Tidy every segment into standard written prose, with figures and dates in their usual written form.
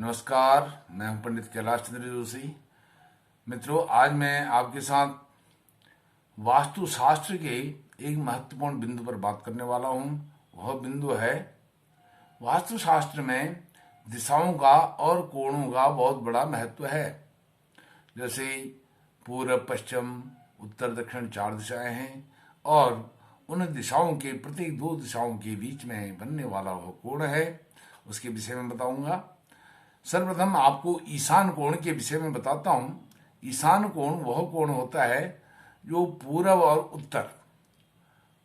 नमस्कार, मैं हूं पंडित कैलाश चंद्र जोशी। मित्रों, आज मैं आपके साथ वास्तुशास्त्र के एक महत्वपूर्ण बिंदु पर बात करने वाला हूं। वह बिंदु है वास्तुशास्त्र में दिशाओं का और कोणों का बहुत बड़ा महत्व है। जैसे पूर्व, पश्चिम, उत्तर, दक्षिण 4 दिशाएं हैं और उन दिशाओं के प्रत्येक 2 दिशाओं के बीच में बनने वाला वह कोण है, उसके विषय में बताऊंगा। सर्वप्रथम आपको ईशान कोण के विषय में बताता हूं। ईशान कोण वह कोण होता है जो पूर्व और उत्तर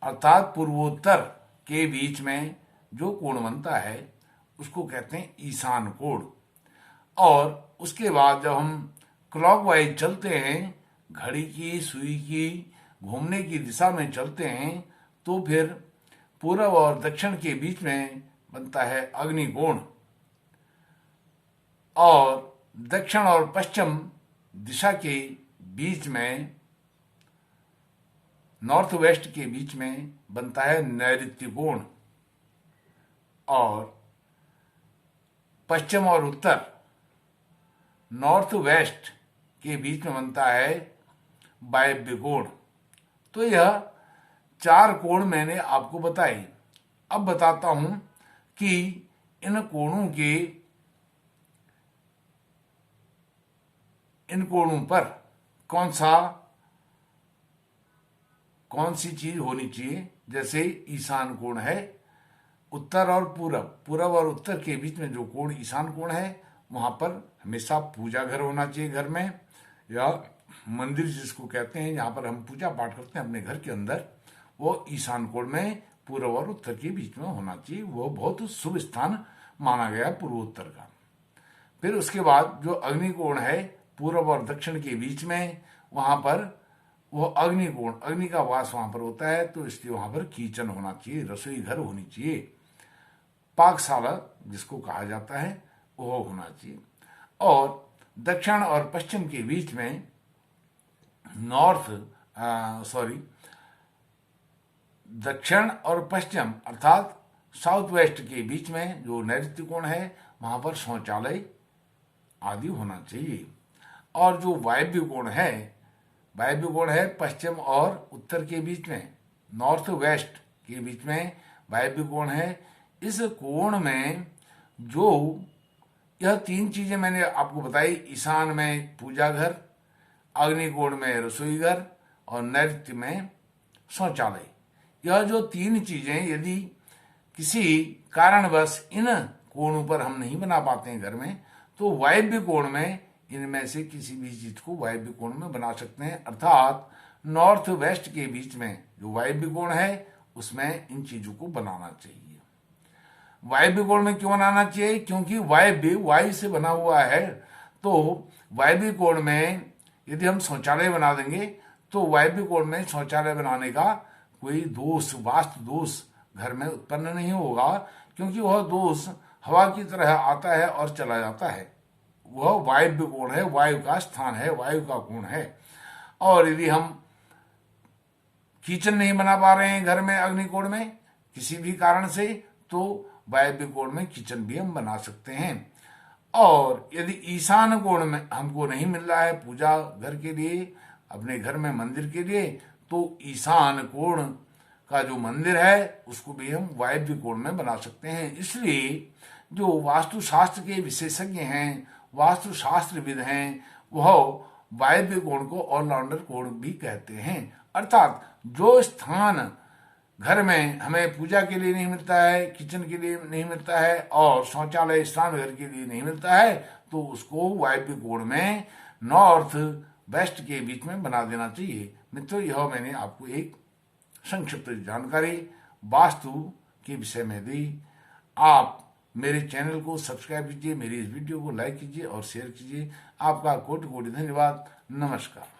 अर्थात पूर्वोत्तर के बीच में जो कोण बनता है उसको कहते हैं ईशान कोण। और उसके बाद जब हम क्लॉकवाइज चलते हैं, घड़ी की सुई की घूमने की दिशा में चलते हैं, तो फिर पूर्व और दक्षिण के बीच में बनता है अग्निकोण और दक्षिण और पश्चिम दिशा के बीच में, नॉर्थ वेस्ट के बीच में बनता है नैऋत्य कोण और पश्चिम और उत्तर, नॉर्थ वेस्ट के बीच में बनता है वायव्य कोण। तो यह 4 कोण मैंने आपको बताए। अब बताता हूं कि इन कोणों पर कौन सी चीज होनी चाहिए। जैसे ईशान कोण है, उत्तर और पूरब और उत्तर के बीच में जो कोण ईशान कोण है, वहां पर हमेशा पूजा घर होना चाहिए। घर में या मंदिर जिसको कहते हैं, जहां पर हम पूजा पाठ करते हैं अपने घर के अंदर, वो ईशान कोण में पूर्व और उत्तर के बीच में होना चाहिए। वो बहुत शुभ स्थान माना गया पूर्वोत्तर का। फिर उसके बाद जो अग्निकोण है पूर्व और दक्षिण के बीच में, वहां पर वो अग्निकोण, अग्नि का वास वहां पर होता है, तो इसलिए वहां पर किचन होना चाहिए, रसोई घर होनी चाहिए, पाकशाला जिसको कहा जाता है वो होना चाहिए। और दक्षिण और पश्चिम के बीच में दक्षिण और पश्चिम अर्थात साउथ वेस्ट के बीच में जो नैऋत्य कोण है, वहां पर शौचालय आदि होना चाहिए। और जो वायव्य कोण है पश्चिम और उत्तर के बीच में, नॉर्थ वेस्ट के बीच में वायव्य कोण है। इस कोण में जो यह 3 चीजें मैंने आपको बताई, ईशान में पूजा घर, अग्निकोण में रसोई घर और नैऋत्य में शौचालय, यह जो 3 चीजें यदि किसी कारणवश इन कोणों पर हम नहीं बना पाते हैं घर में, तो वायव्य कोण में इनमें से किसी भी चीज को वायव्य कोण में बना सकते हैं। अर्थात नॉर्थ वेस्ट के बीच में जो वायव्य कोण है उसमें इन चीजों को बनाना चाहिए। वायव्य कोण में क्यों बनाना चाहिए? क्योंकि वायु से बना हुआ है। तो वायव्य कोण में यदि हम शौचालय बना देंगे तो वायव्य कोण में शौचालय बनाने का कोई दोष, वास्तु दोष घर में उत्पन्न नहीं होगा, क्योंकि वह दोष हवा की तरह आता है और चला जाता है। वह वायव्य कोण है, वायु का स्थान है, वायु का कोण है। और यदि हम किचन नहीं बना पा रहे हैं घर में अग्निकोण में किसी भी कारण से, तो वायव्य कोण में किचन भी हम बना सकते हैं। और यदि ईशान कोण में हमको नहीं मिल रहा है पूजा घर के लिए, अपने घर में मंदिर के लिए, तो ईशान कोण का जो मंदिर है उसको भी हम वायव्य कोण में बना सकते हैं। इसलिए जो वास्तुशास्त्र के विशेषज्ञ हैं, वास्तुशास्त्रविद हैं, वह वायव्य कोण को ऑलराउंडर कोण भी कहते हैं। अर्थात जो स्थान घर में हमें पूजा के लिए नहीं मिलता है, किचन के लिए नहीं मिलता है और शौचालय स्नान घर के लिए नहीं मिलता है, तो उसको वायव्य कोण में नॉर्थ वेस्ट के बीच में बना देना चाहिए। मित्रों, यह मैंने आपको एक संक्षिप्त जानकारी वास्तु के विषय में दी। आप मेरे चैनल को सब्सक्राइब कीजिए, मेरी इस वीडियो को लाइक कीजिए और शेयर कीजिए। आपका कोटि कोटि धन्यवाद। नमस्कार।